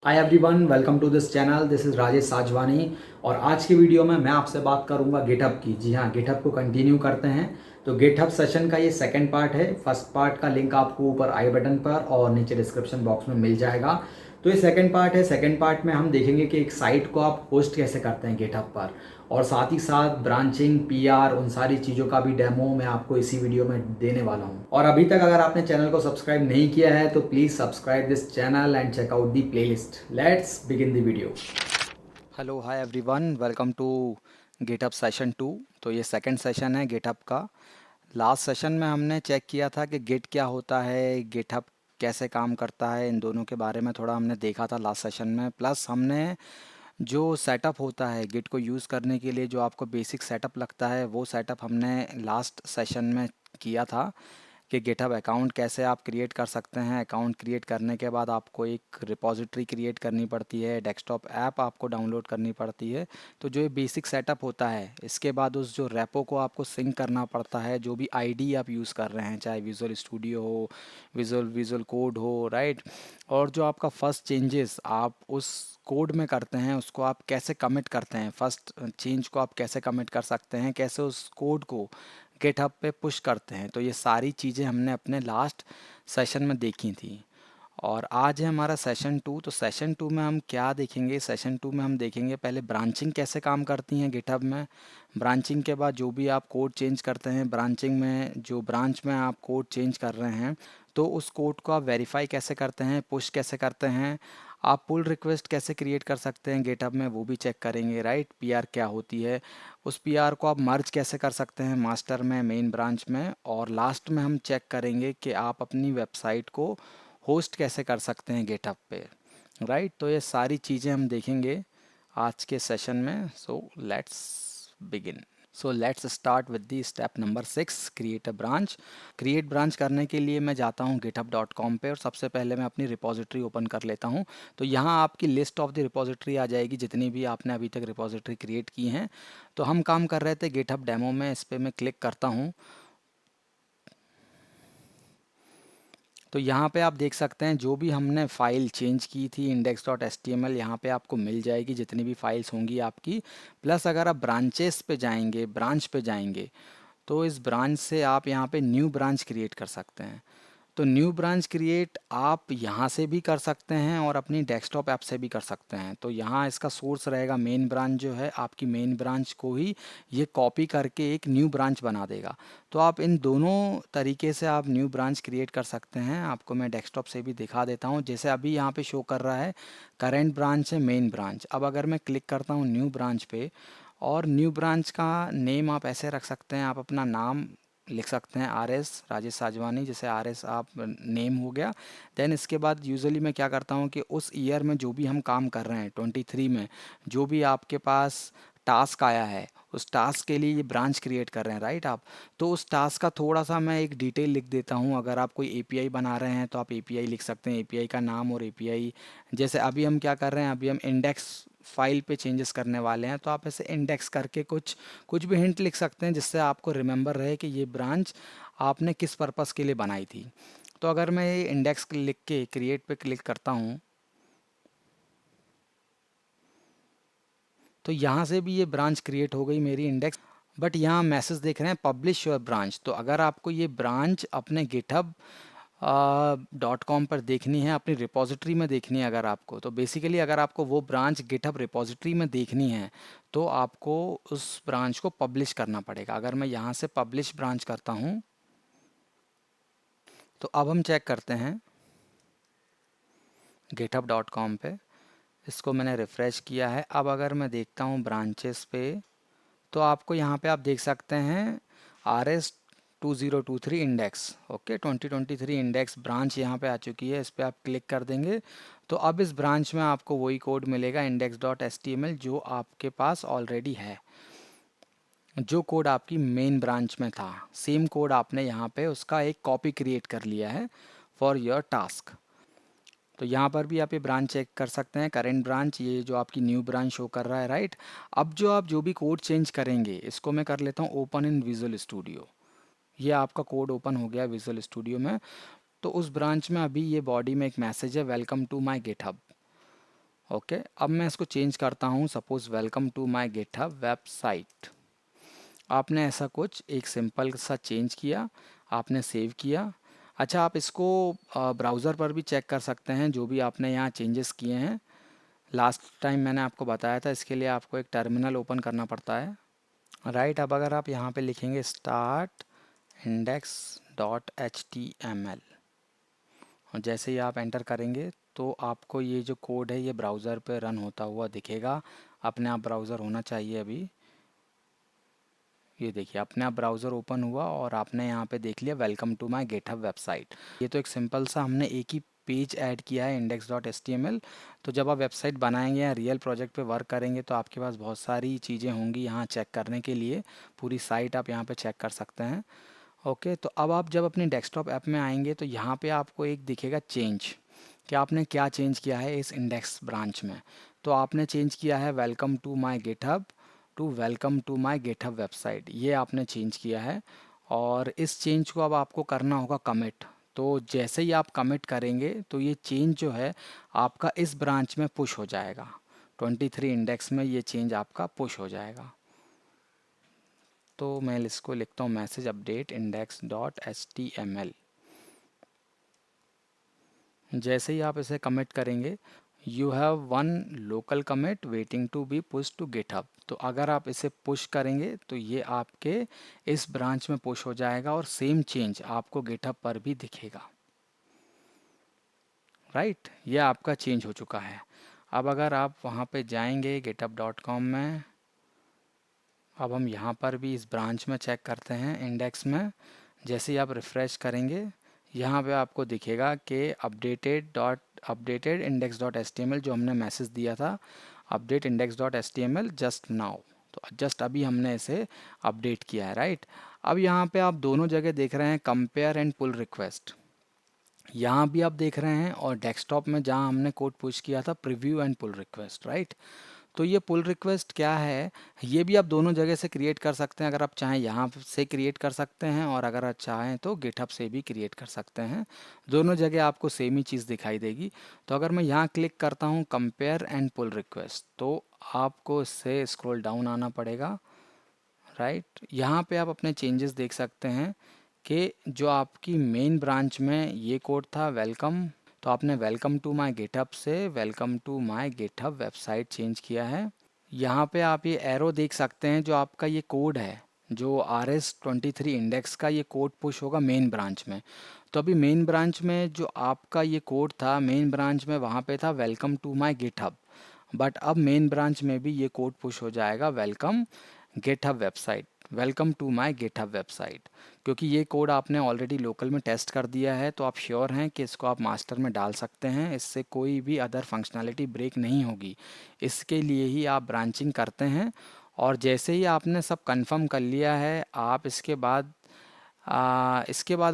Hi everyone, welcome to this channel. This is Rajesh Sajwani. और आज की वीडियो में मैं आपसे बात करूंगा गिटहब की। जी हाँ, गिटहब को कंटिन्यू करते हैं। तो गिटहब सेशन का ये सेकंड पार्ट है। फर्स्ट पार्ट का लिंक आपको ऊपर आई बटन पर और नीचे डिस्क्रिप्शन बॉक्स में मिल जाएगा। तो ये सेकंड पार्ट है। सेकंड पार्ट में हम देखेंगे कि एक साइट को आप होस्ट कैसे करते हैं गिटहब पर, और साथ ही साथ ब्रांचिंग, पीआर, उन सारी चीज़ों का भी डेमो मैं आपको इसी वीडियो में देने वाला हूँ। और अभी तक अगर आपने चैनल को सब्सक्राइब नहीं किया है तो please subscribe this channel and check out the playlist. Let's begin the video. Hello, hi everyone, welcome to GitHub session 2। तो ये सेकंड सेशन है गिटहब का। लास्ट सेशन में हमने चेक किया था कि गिट क्या होता है, गिटहब कैसे काम करता है, इन दोनों के बारे में थोड़ा हमने देखा था लास्ट सेशन में। प्लस हमने जो सेटअप होता है गिट को यूज़ करने के लिए, जो आपको बेसिक सेटअप लगता है, वो सेटअप हमने लास्ट सेशन में किया था कि गिटहब अकाउंट कैसे आप क्रिएट कर सकते हैं। अकाउंट क्रिएट करने के बाद आपको एक रिपॉजिटरी क्रिएट करनी पड़ती है, डेस्कटॉप ऐप आपको डाउनलोड करनी पड़ती है। तो जो ये बेसिक सेटअप होता है, इसके बाद उस जो रेपो को आपको सिंक करना पड़ता है, जो भी आईडी आप यूज़ कर रहे हैं, चाहे विजुअल स्टूडियो हो, विजुअल कोड हो, राइट। और जो आपका फर्स्ट चेंजेस आप उस कोड में करते हैं, उसको आप कैसे कमिट करते हैं, फर्स्ट चेंज को आप कैसे कमिट कर सकते हैं, कैसे उस कोड को गिटहब पे पुश करते हैं। तो ये सारी चीज़ें हमने अपने लास्ट सेशन में देखी थी। और आज है हमारा सेशन 2। तो सेशन 2 में हम क्या देखेंगे? सेशन 2 में हम देखेंगे पहले ब्रांचिंग कैसे काम करती हैं गिटहब में। ब्रांचिंग के बाद जो भी आप कोड चेंज करते हैं, ब्रांचिंग में जो ब्रांच में आप कोड चेंज कर रहे हैं, तो उस कोड को आप वेरीफाई कैसे करते हैं, पुश कैसे करते हैं, आप पुल रिक्वेस्ट कैसे क्रिएट कर सकते हैं गिटहब में, वो भी चेक करेंगे, राइट। पीआर क्या होती है, उस पीआर को आप मर्ज कैसे कर सकते हैं मास्टर में, मेन ब्रांच में। और लास्ट में हम चेक करेंगे कि आप अपनी वेबसाइट को होस्ट कैसे कर सकते हैं गिटहब पे, राइट। तो ये सारी चीज़ें हम देखेंगे आज के सेशन में। So let's begin. So let's start with the step number 6, create a branch. Create branch करने के लिए मैं जाता हूँ github.com पे और सबसे पहले मैं अपनी रिपॉजिटरी ओपन कर लेता हूँ। तो यहाँ आपकी लिस्ट ऑफ द रिपॉजिटरी आ जाएगी, जितनी भी आपने अभी तक रिपॉजिटरी क्रिएट की हैं। तो हम काम कर रहे थे गिटहब डेमो में, इस पर मैं क्लिक करता हूँ। तो यहाँ पे आप देख सकते हैं जो भी हमने फ़ाइल चेंज की थी index.html, यहाँ पे आपको मिल जाएगी जितनी भी फाइल्स होंगी आपकी। प्लस अगर आप ब्रांचेस पे जाएंगे, ब्रांच पे जाएंगे, तो इस ब्रांच से आप यहाँ पे न्यू ब्रांच क्रिएट कर सकते हैं। तो न्यू ब्रांच क्रिएट आप यहाँ से भी कर सकते हैं और अपनी डेस्कटॉप ऐप से भी कर सकते हैं। तो यहाँ इसका सोर्स रहेगा मेन ब्रांच, जो है आपकी मेन ब्रांच को ही ये कॉपी करके एक न्यू ब्रांच बना देगा। तो आप इन दोनों तरीके से आप न्यू ब्रांच क्रिएट कर सकते हैं। आपको मैं डेस्कटॉप से भी दिखा देता हूँ। जैसे अभी यहाँ पे शो कर रहा है करेंट ब्रांच है मेन ब्रांच। अब अगर मैं क्लिक करता हूँ न्यू ब्रांच पे, और न्यू ब्रांच का नेम आप ऐसे रख सकते हैं, आप अपना नाम लिख सकते हैं, आर एस राजेश साजवानी, जैसे आर एस आप नेम हो गया। देन इसके बाद यूजुअली मैं क्या करता हूँ कि उस ईयर में जो भी हम काम कर रहे हैं 23 में, जो भी आपके पास टास्क आया है, उस टास्क के लिए ये ब्रांच क्रिएट कर रहे हैं, राइट आप। तो उस टास्क का थोड़ा सा मैं एक डिटेल लिख देता हूँ। अगर आप कोई एपीआई बना रहे हैं तो आप एपीआई लिख सकते हैं, एपीआई का नाम और एपीआई। जैसे अभी हम क्या कर रहे हैं, अभी हम इंडेक्स फाइल पे चेंजेस करने वाले हैं, तो आप ऐसे इंडेक्स करके कुछ कुछ भी हिंट लिख सकते हैं, जिससे आपको रिमेंबर रहे कि ये ब्रांच आपने किस पर्पस के लिए बनाई थी। तो अगर मैं ये इंडेक्स लिख के क्रिएट पे क्लिक करता हूँ, तो यहाँ से भी ये ब्रांच क्रिएट हो गई मेरी इंडेक्स। बट यहाँ मैसेज देख रहे हैं पब्लिश योर ब्रांच। तो अगर आपको ये ब्रांच अपने गिटहब .com पर देखनी है, अपनी रिपॉजिटरी में देखनी है अगर आपको, तो बेसिकली अगर आपको वो ब्रांच गिटहब रिपॉजिटरी में देखनी है, तो आपको उस ब्रांच को पब्लिश करना पड़ेगा। अगर मैं यहाँ से पब्लिश ब्रांच करता हूँ, तो अब हम चेक करते हैं github.com पे। इसको मैंने रिफ़्रेश किया है। अब अगर मैं देखता हूँ ब्रांचेस पे, तो आपको यहाँ पे आप देख सकते हैं RS2023 index, okay, 2023 index branch यहाँ पे आ चुकी है। इस पर आप क्लिक कर देंगे तो अब इस ब्रांच में आपको वही कोड मिलेगा index.html, जो आपके पास ऑलरेडी है। जो कोड आपकी मेन ब्रांच में था, सेम कोड आपने यहाँ पे उसका एक कॉपी क्रिएट कर लिया है फॉर योर टास्क। तो यहाँ पर भी आप ये ब्रांच चेक कर सकते हैं, करेंट ब्रांच, ये जो आपकी न्यू ब्रांच शो कर रहा है, राइट। अब जो आप जो भी कोड चेंज करेंगे, इसको मैं कर लेता हूँ ओपन इन विजुअल स्टूडियो। ये आपका कोड ओपन हो गया विजुअल स्टूडियो में। तो उस ब्रांच में अभी ये बॉडी में एक मैसेज है, welcome to my GitHub. Okay, अब मैं इसको चेंज करता हूँ, suppose welcome to my GitHub website. आपने ऐसा कुछ एक सिंपल सा चेंज किया, आपने सेव किया। अच्छा, आप इसको ब्राउज़र पर भी चेक कर सकते हैं जो भी आपने यहाँ चेंजेस किए हैं। लास्ट टाइम मैंने आपको बताया था, इसके लिए आपको एक टर्मिनल ओपन करना पड़ता है, राइट। अब अगर आप यहाँ पे लिखेंगे स्टार्ट इंडेक्स डॉट HTML और जैसे ही आप एंटर करेंगे तो आपको ये जो कोड है ये ब्राउज़र पे रन होता हुआ दिखेगा। अपने आप ब्राउज़र होना चाहिए अभी। ये देखिए अपने आप ब्राउज़र ओपन हुआ और आपने यहाँ पे देख लिया welcome to my GitHub website. ये तो एक सिंपल सा हमने एक ही पेज ऐड किया है index.html। तो जब आप वेबसाइट बनाएंगे या रियल प्रोजेक्ट पे वर्क करेंगे तो आपके पास बहुत सारी चीज़ें होंगी यहाँ चेक करने के लिए। पूरी साइट आप यहाँ पे चेक कर सकते हैं। ओके, तो अब आप जब अपनी डेस्कटॉप ऐप में आएंगे तो यहाँ पे आपको एक दिखेगा चेंज, कि आपने क्या चेंज किया है इस इंडेक्स ब्रांच में। तो आपने चेंज किया है welcome to my GitHub to welcome to my GitHub website, ये आपने चेंज किया है। और इस चेंज को अब आपको करना होगा कमिट। तो जैसे ही आप कमिट करेंगे तो ये चेंज जो है आपका इस ब्रांच में पुश हो जाएगा। 23 इंडेक्स में ये चेंज आपका पुश हो जाएगा। तो मैं इसको लिखता हूँ मैसेज अपडेट index.html। जैसे ही आप इसे कमिट करेंगे, you have one local commit waiting to be push to GitHub. तो अगर आप इसे पुश करेंगे तो ये आपके इस ब्रांच में पुश हो जाएगा और सेम चेंज आपको गिटहब पर भी दिखेगा, राइट। ये आपका चेंज हो चुका है। अब अगर आप वहाँ पे जाएंगे github.com में, अब हम यहाँ पर भी इस ब्रांच में चेक करते हैं इंडेक्स में। जैसे ही आप रिफ़्रेश करेंगे यहाँ पे आपको दिखेगा कि अपडेटेड index.html जो हमने मैसेज दिया था, अपडेट index.html जस्ट नाउ। तो जस्ट अभी हमने इसे अपडेट किया है, राइट। अब यहाँ पे आप दोनों जगह देख रहे हैं कंपेयर एंड पुल रिक्वेस्ट, यहाँ भी आप देख रहे हैं, और डेस्कटॉप में जहाँ हमने कोड पुश किया था preview and pull request, right. तो ये पुल रिक्वेस्ट क्या है, ये भी आप दोनों जगह से क्रिएट कर सकते हैं। अगर आप चाहें यहाँ से क्रिएट कर सकते हैं, और अगर आप चाहें तो गिटहब से भी क्रिएट कर सकते हैं। दोनों जगह आपको सेम ही चीज़ दिखाई देगी। तो अगर मैं यहाँ क्लिक करता हूँ कंपेयर एंड पुल रिक्वेस्ट, तो आपको इससे स्क्रॉल डाउन आना पड़ेगा, राइट। यहाँ पे आप अपने चेंजेस देख सकते हैं कि जो आपकी मेन ब्रांच में ये कोड था वेलकम, तो आपने वेलकम टू माय गिटहब से welcome to my GitHub website change किया है। यहाँ पे आप ये एरो देख सकते हैं, जो आपका ये कोड है, जो RS-23 इंडेक्स का ये कोड पुश होगा मेन ब्रांच में। तो अभी मेन ब्रांच में जो आपका ये कोड था, मेन ब्रांच में वहाँ पे था welcome to my GitHub, but अब मेन ब्रांच में भी ये कोड पुश हो जाएगा welcome GitHub website, welcome to my GitHub website. क्योंकि ये कोड आपने ऑलरेडी लोकल में टेस्ट कर दिया है, तो आप श्योर हैं कि इसको आप मास्टर में डाल सकते हैं, इससे कोई भी अदर फंक्शनैलिटी ब्रेक नहीं होगी। इसके लिए ही आप ब्रांचिंग करते हैं। और जैसे ही आपने सब कंफर्म कर लिया है, आप इसके बाद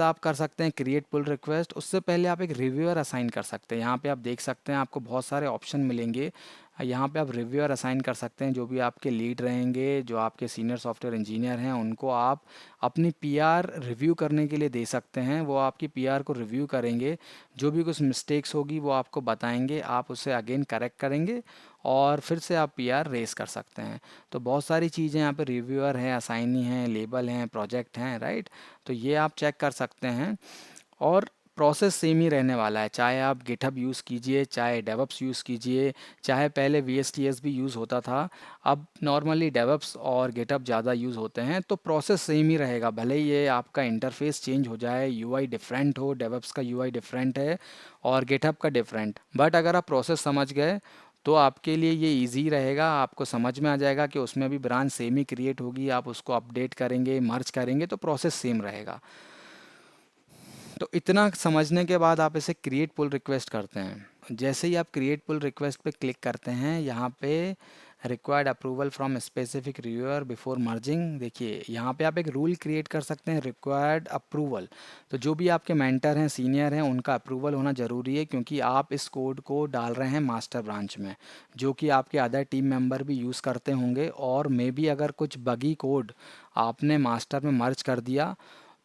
आप कर सकते हैं क्रिएट पुल रिक्वेस्ट। उससे पहले आप एक रिव्यूअर असाइन कर सकते हैं। यहाँ पे आप देख सकते हैं आपको बहुत सारे ऑप्शन मिलेंगे। यहाँ पे आप रिव्यूअर असाइन कर सकते हैं, जो भी आपके लीड रहेंगे, जो आपके सीनियर सॉफ्टवेयर इंजीनियर हैं, उनको आप अपनी पीआर रिव्यू करने के लिए दे सकते हैं। वो आपकी पीआर को रिव्यू करेंगे, जो भी कुछ मिस्टेक्स होगी वो आपको बताएंगे, आप उसे अगेन करेक्ट करेंगे और फिर से आप पीआर रेस कर सकते हैं। तो बहुत सारी चीज़ें यहाँ पे रिव्यूअर हैं, असाइनी हैं, लेबल हैं, प्रोजेक्ट हैं, राइट। तो ये आप चेक कर सकते हैं। और प्रोसेस सेम ही रहने वाला है, चाहे आप गिटहब यूज़ कीजिए, चाहे डेवअप्स यूज़ कीजिए, चाहे पहले VSTS भी यूज़ होता था, अब नॉर्मली डेवअप्स और गिटहब ज़्यादा यूज़ होते हैं। तो प्रोसेस सेम ही रहेगा, भले ही ये आपका इंटरफेस चेंज हो जाए, UI डिफरेंट हो, डेवअप्स का UI डिफरेंट है और गिटहब का डिफरेंट, बट अगर आप प्रोसेस समझ गए तो आपके लिए ये इजी रहेगा। आपको समझ में आ जाएगा कि उसमें भी ब्रांच सेम ही क्रिएट होगी, आप उसको अपडेट करेंगे, मर्ज करेंगे तो प्रोसेस सेम रहेगा। तो इतना समझने के बाद आप इसे क्रिएट पुल रिक्वेस्ट करते हैं। जैसे ही आप क्रिएट पुल रिक्वेस्ट पे क्लिक करते हैं, यहाँ पे required approval from specific reviewer before merging, देखिए यहाँ पे आप एक रूल क्रिएट कर सकते हैं, रिक्वायर्ड अप्रूवल। तो जो भी आपके मेंटर हैं, सीनियर हैं, उनका अप्रूवल होना ज़रूरी है, क्योंकि आप इस कोड को डाल रहे हैं मास्टर ब्रांच में, जो कि आपके अदर टीम मेंबर भी यूज़ करते होंगे। और मे बी अगर कुछ बगी कोड आपने मास्टर में मर्ज कर दिया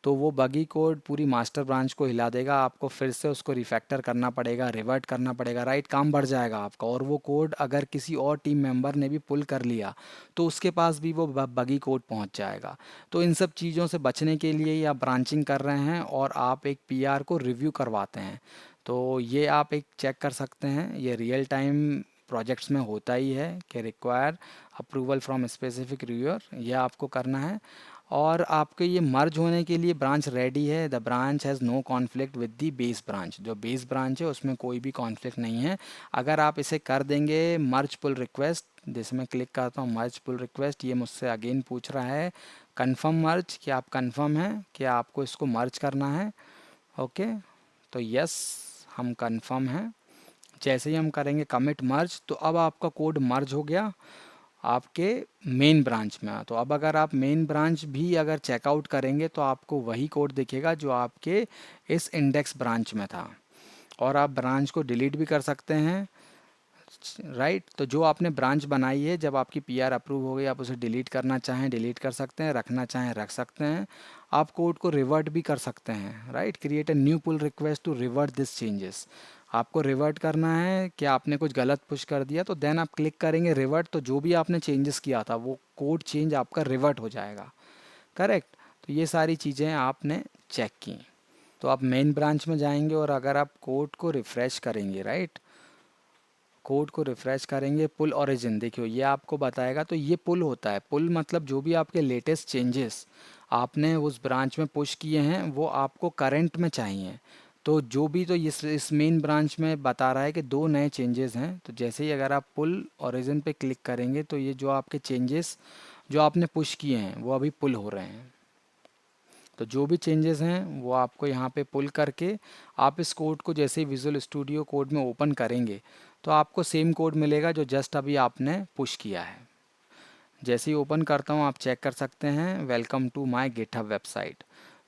तो वो बगी कोड पूरी मास्टर ब्रांच को हिला देगा, आपको फिर से उसको रिफैक्टर करना पड़ेगा, रिवर्ट करना पड़ेगा, राइट। काम बढ़ जाएगा आपका, और वो कोड अगर किसी और टीम मेंबर ने भी पुल कर लिया तो उसके पास भी वो बगी कोड पहुंच जाएगा। तो इन सब चीज़ों से बचने के लिए ही आप ब्रांचिंग कर रहे हैं और आप एक पीआर को रिव्यू करवाते हैं। तो ये आप एक चेक कर सकते हैं, ये रियल टाइम प्रोजेक्ट्स में होता ही है कि require approval from specific reviewer, ये आपको करना है। और आपके ये मर्ज होने के लिए ब्रांच रेडी है, the branch has no conflict with the base branch, जो बेस ब्रांच है उसमें कोई भी कॉन्फ्लिक्ट नहीं है। अगर आप इसे कर देंगे मर्ज पुल रिक्वेस्ट, जिसमें क्लिक करता हूँ मर्ज पुल रिक्वेस्ट, ये मुझसे अगेन पूछ रहा है कन्फर्म मर्ज, कि आप कन्फर्म हैं कि आपको इसको मर्ज करना है। ओके, तो यस, हम कन्फर्म हैं। जैसे ही हम करेंगे कमिट मर्ज, तो अब आपका कोड मर्ज हो गया आपके मेन ब्रांच में। तो अब अगर आप मेन ब्रांच भी अगर चेकआउट करेंगे तो आपको वही कोड दिखेगा जो आपके इस इंडेक्स ब्रांच में था, और आप ब्रांच को डिलीट भी कर सकते हैं, राइट। तो जो आपने ब्रांच बनाई है, जब आपकी पीआर अप्रूव हो गई, आप उसे डिलीट करना चाहें डिलीट कर सकते हैं, रखना चाहें रख सकते हैं। आप कोड को रिवर्ट भी कर सकते हैं, right. Create a new pull request to revert this changes. आपको रिवर्ट करना है कि आपने कुछ गलत पुश कर दिया, तो देन आप क्लिक करेंगे रिवर्ट, तो जो भी आपने चेंजेस किया था वो कोड चेंज आपका रिवर्ट हो जाएगा, करेक्ट। तो ये सारी चीज़ें आपने चेक की। तो आप मेन ब्रांच में जाएंगे और अगर आप कोड को रिफ़्रेश करेंगे, राइट, कोड को रिफ़्रेश करेंगे, पुल ओरिजिन देखियो ये आपको बताएगा। तो ये पुल होता है, पुल मतलब जो भी आपके लेटेस्ट चेंजेस आपने उस ब्रांच में पुश किए हैं वो आपको करंट में चाहिए। तो जो भी, तो इस मेन ब्रांच में बता रहा है कि 2 नए चेंजेस हैं। तो जैसे ही अगर आप पुल ओरिजिन पे क्लिक करेंगे तो ये जो आपके चेंजेस जो आपने पुश किए हैं वो अभी पुल हो रहे हैं। तो जो भी चेंजेस हैं वो आपको यहाँ पे पुल करके, आप इस कोड को जैसे ही विजुअल स्टूडियो कोड में ओपन करेंगे तो आपको सेम कोड मिलेगा जो जस्ट अभी आपने पुश किया है। जैसे ही ओपन करता हूँ आप चेक कर सकते हैं, welcome to my GitHub website.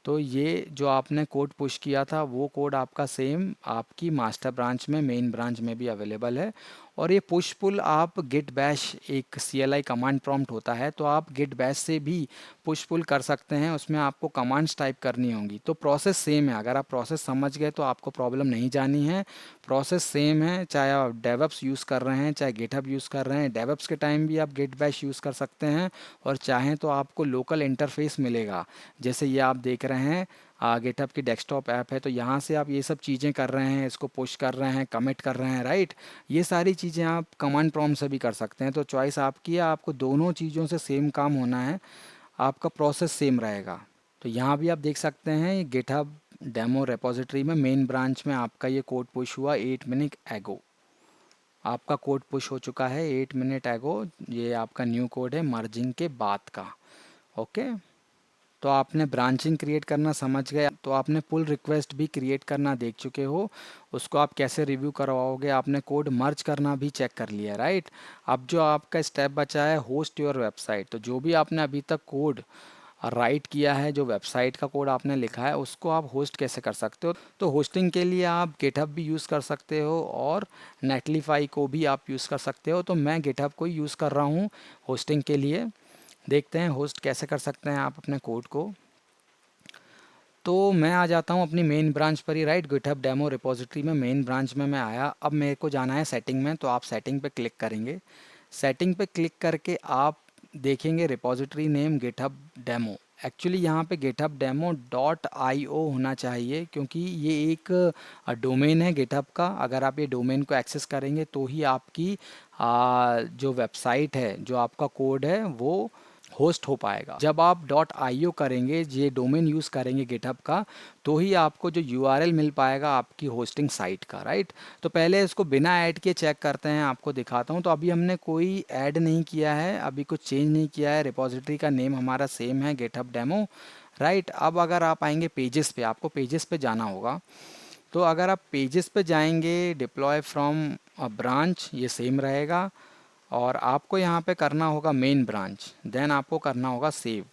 तो ये जो आपने कोड पुश किया था वो कोड आपका सेम आपकी मास्टर ब्रांच में, मेन ब्रांच में भी अवेलेबल है। और ये पुश पुल आप गिट बैश, एक CLI कमांड प्रॉम्प्ट होता है, तो आप गिट बैश से भी पुश पुल कर सकते हैं। उसमें आपको कमांड्स टाइप करनी होंगी, तो प्रोसेस सेम है। अगर आप प्रोसेस समझ गए तो आपको प्रॉब्लम नहीं जानी है। प्रोसेस सेम है, चाहे आप डेवअप्स यूज़ कर रहे हैं चाहे गिटहब यूज़ कर रहे हैं। डेवअप्स के टाइम भी आप गिट बैश यूज़ कर सकते हैं, और चाहें तो आपको लोकल इंटरफेस मिलेगा। जैसे ये आप देख रहे हैं गिटहब की डेस्कटॉप ऐप है, तो यहाँ से आप ये सब चीज़ें कर रहे हैं, इसको पुश कर रहे हैं, कमिट कर रहे हैं, राइट। ये सारी चीज़ें आप कमांड प्रॉम्प्ट से भी कर सकते हैं। तो चॉइस आपकी है, आपको दोनों चीज़ों से सेम काम होना है, आपका प्रोसेस सेम रहेगा। तो यहाँ भी आप देख सकते हैं गिटहब डेमो रेपोजिटरी में मेन ब्रांच में आपका ये कोड पुश हुआ 8 मिनट एगो। आपका कोड पुश हो चुका है 8 मिनट एगो। ये आपका न्यू कोड है मर्जिंग के बाद का। ओके, तो आपने ब्रांचिंग क्रिएट करना समझ गए, तो आपने पुल रिक्वेस्ट भी क्रिएट करना देख चुके हो, उसको आप कैसे रिव्यू करवाओगे। आपने कोड मर्ज करना भी चेक कर लिया, राइट। अब जो आपका स्टेप बचा है होस्ट योर वेबसाइट। तो जो भी आपने अभी तक कोड राइट किया है, जो वेबसाइट का कोड आपने लिखा है, उसको आप होस्ट कैसे कर सकते हो। तो होस्टिंग के लिए आप गिटहब भी यूज़ कर सकते हो और नेटलीफाई को भी आप यूज़ कर सकते हो। तो मैं गिटहब को यूज़ कर रहा हूँ होस्टिंग के लिए। देखते हैं होस्ट कैसे कर सकते हैं आप अपने कोड को। तो मैं आ जाता हूँ अपनी मेन ब्रांच पर ही, राइट। गिटहब डेमो रिपोजिटरी में मेन ब्रांच में मैं आया। अब मेरे को जाना है सेटिंग में, तो आप सेटिंग पे क्लिक करेंगे। सेटिंग पे क्लिक करके आप देखेंगे repository name GitHub demo. Actually यहाँ पे गिटहब डेमो .io होना चाहिए, क्योंकि ये एक डोमेन है गिटहब का। अगर आप ये डोमेन को एक्सेस करेंगे तो ही आपकी जो वेबसाइट है, जो आपका कोड है, वो होस्ट हो पाएगा। जब आप .io करेंगे, ये डोमेन यूज़ करेंगे गिटहब का, तो ही आपको जो URL मिल पाएगा आपकी होस्टिंग साइट का, राइट। तो पहले इसको बिना ऐड किए चेक करते हैं, आपको दिखाता हूँ। तो अभी हमने कोई ऐड नहीं किया है, अभी कुछ चेंज नहीं किया है, रिपोजिटरी का नेम हमारा सेम है गिटहब डेमो, राइट। अब अगर आप आएंगे पेजेस पे, आपको पेजेस पे जाना होगा। तो अगर आप पेजेस पे जाएंगे, डिप्लॉय फ्रॉम ब्रांच ये सेम रहेगा, और आपको यहाँ पे करना होगा मेन ब्रांच, देन आपको करना होगा सेव,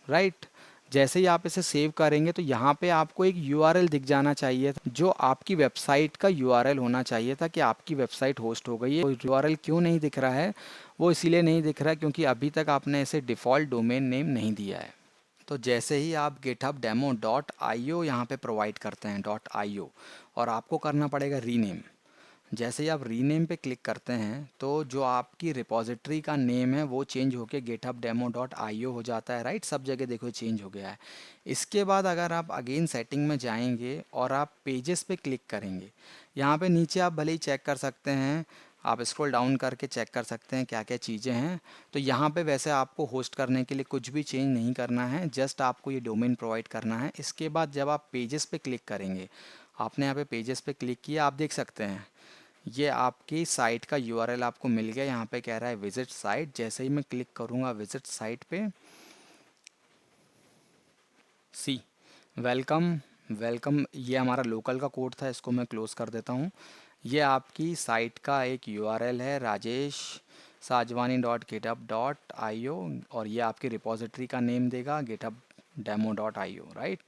राइट। जैसे ही आप इसे सेव करेंगे तो यहाँ पे आपको एक URL दिख जाना चाहिए, जो आपकी वेबसाइट का URL होना चाहिए था, कि आपकी वेबसाइट होस्ट हो गई है। वो URL क्यों नहीं दिख रहा है, वो इसीलिए नहीं दिख रहा है क्योंकि अभी तक आपने इसे डिफ़ॉल्ट डोमेन नेम नहीं दिया है। तो जैसे ही आप github-demo.io यहाँ पे प्रोवाइड करते हैं .io, और आपको करना पड़ेगा रीनेम। जैसे ही आप रीनेम पे क्लिक करते हैं तो जो आपकी रिपॉजिटरी का नेम है वो चेंज होके github-demo.io हो जाता है, राइट। सब जगह देखो चेंज हो गया है। इसके बाद अगर आप अगेन सेटिंग में जाएंगे और आप पेजेस पे क्लिक करेंगे, यहाँ पे नीचे आप भले ही चेक कर सकते हैं, आप स्क्रॉल डाउन करके चेक कर सकते हैं क्या क्या चीज़ें हैं। तो यहाँ पे वैसे आपको होस्ट करने के लिए कुछ भी चेंज नहीं करना है, जस्ट आपको ये डोमेन प्रोवाइड करना है। इसके बाद जब आप पेजेस पे क्लिक करेंगे, आपने यहाँ पे पेजेस पे क्लिक किया, आप देख सकते हैं ये आपकी साइट का यूआरएल आपको मिल गया। यहाँ पे कह रहा है विजिट साइट। जैसे ही मैं क्लिक करूँगा विजिट साइट पे, सी वेलकम, वेलकम, ये हमारा लोकल का कोड था, इसको मैं क्लोज़ कर देता हूँ। ये आपकी साइट का एक यूआरएल है, Rajesh Sajwani dot GitHub dot I O, और ये आपकी रिपॉजिटरी का नेम देगा github-demo.io, राइट।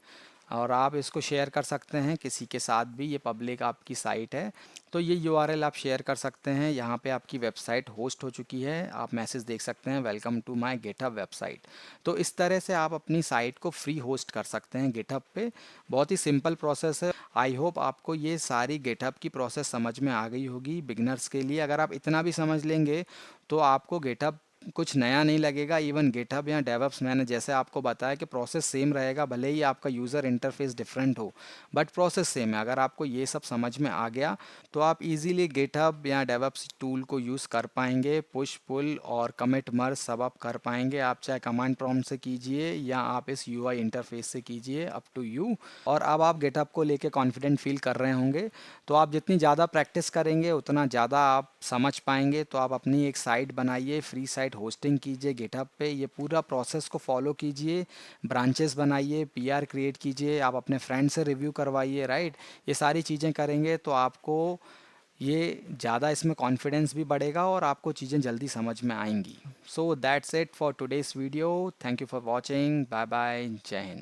और आप इसको शेयर कर सकते हैं किसी के साथ भी, ये पब्लिक आपकी साइट है। तो ये यूआरएल आप शेयर कर सकते हैं। यहाँ पे आपकी वेबसाइट होस्ट हो चुकी है, आप मैसेज देख सकते हैं, welcome to my GitHub website. तो इस तरह से आप अपनी साइट को फ्री होस्ट कर सकते हैं गिटहब पे। बहुत ही सिंपल प्रोसेस है। आई होप आपको ये सारी गिटहब की प्रोसेस समझ में आ गई होगी बिगनर्स के लिए। अगर आप इतना भी समझ लेंगे तो आपको गिटहब कुछ नया नहीं लगेगा। इवन गिटहब या डेवअप्स, मैंने जैसे आपको बताया कि प्रोसेस सेम रहेगा, भले ही आपका यूज़र इंटरफेस डिफरेंट हो, बट प्रोसेस सेम है। अगर आपको ये सब समझ में आ गया तो आप इजीली गिटहब या डेवअप्स टूल को यूज़ कर पाएंगे। पुश पुल और कमिट मर्ज सब आप कर पाएंगे। आप चाहे कमांड प्रॉम्प्ट से कीजिए या आप इस यूआई इंटरफेस से कीजिए, अप टू यू। और अब आप गिटहब को लेके कॉन्फिडेंट फील कर रहे होंगे। तो आप जितनी ज़्यादा प्रैक्टिस करेंगे उतना ज़्यादा आप समझ पाएंगे। तो आप अपनी एक साइट बनाइए, फ्री साइट होस्टिंग कीजिए गिटहब पे, ये पूरा प्रोसेस को फॉलो कीजिए, ब्रांचेस बनाइए, पीआर क्रिएट कीजिए, आप अपने फ्रेंड से रिव्यू करवाइए, राइट। ये सारी चीज़ें करेंगे तो आपको ये ज़्यादा इसमें कॉन्फिडेंस भी बढ़ेगा और आपको चीज़ें जल्दी समझ में आएंगी। So that's it for today's video. Thank you for watching. Bye bye. जय हिंद।